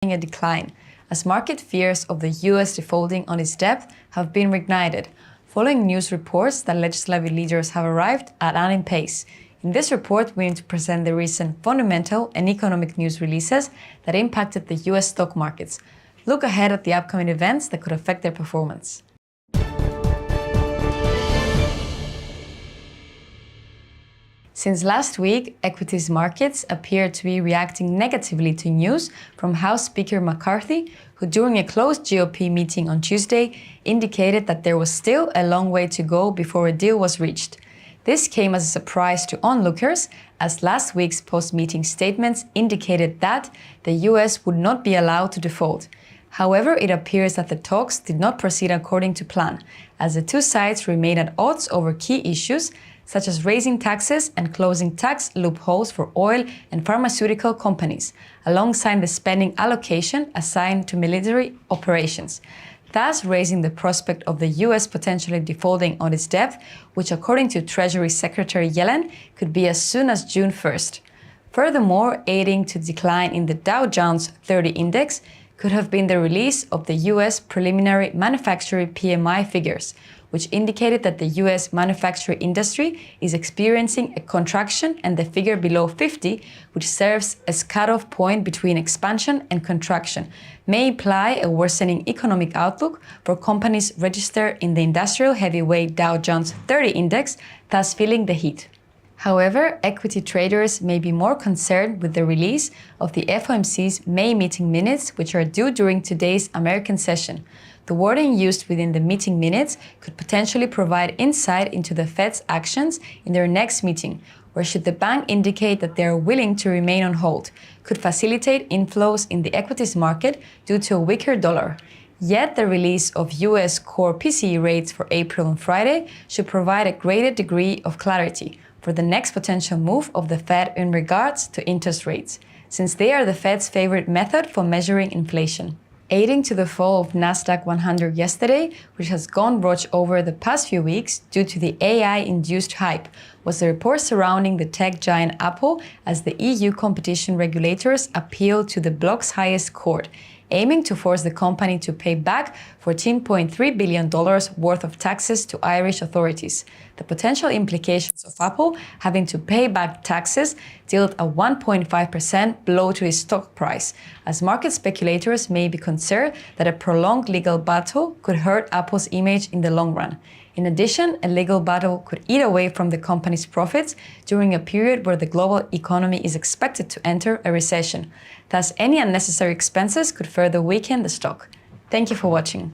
a decline, as market fears of the US defaulting on its debt have been reignited, following news reports that legislative leaders have arrived at an impasse. In this report, we aim to present the recent fundamental and economic news releases that impacted the US stock markets. Look ahead at the upcoming events that could affect their performance. Since last week, equities markets appear to be reacting negatively to news from House Speaker McCarthy, who during a closed GOP meeting on Tuesday indicated that there was still a long way to go before a deal was reached. This came as a surprise to onlookers, as last week's post-meeting statements indicated that the US would not be allowed to default. However, it appears that the talks did not proceed according to plan, as the two sides remain at odds over key issues such as raising taxes and closing tax loopholes for oil and pharmaceutical companies, alongside the spending allocation assigned to military operations, thus raising the prospect of the US potentially defaulting on its debt, which according to Treasury Secretary Yellen could be as soon as June 1st. Furthermore, aiding to decline in the Dow Jones 30 index could have been the release of the US preliminary manufacturing PMI figures, which indicated that the US manufacturing industry is experiencing a contraction, and the figure below 50, which serves as cutoff point between expansion and contraction, may imply a worsening economic outlook for companies registered in the industrial heavyweight Dow Jones 30 index, thus feeling the heat. However, equity traders may be more concerned with the release of the FOMC's May meeting minutes, which are due during today's American session. The wording used within the meeting minutes could potentially provide insight into the Fed's actions in their next meeting, or should the bank indicate that they are willing to remain on hold, could facilitate inflows in the equities market due to a weaker dollar. Yet the release of US core PCE rates for April on Friday should provide a greater degree of clarity for the next potential move of the Fed in regards to interest rates, since they are the Fed's favorite method for measuring inflation. Aiding to the fall of Nasdaq 100 yesterday, which has gone roach over the past few weeks due to the AI-induced hype, was the report surrounding the tech giant Apple as the EU competition regulators appealed to the bloc's highest court, aiming to force the company to pay back $14.3 billion worth of taxes to Irish authorities. The potential implications of Apple having to pay back taxes dealt a 1.5% blow to its stock price, as market speculators may be concerned that a prolonged legal battle could hurt Apple's image in the long run. In addition, a legal battle could eat away from the company's profits during a period where the global economy is expected to enter a recession. Thus, any unnecessary expenses could further weaken the stock. Thank you for watching.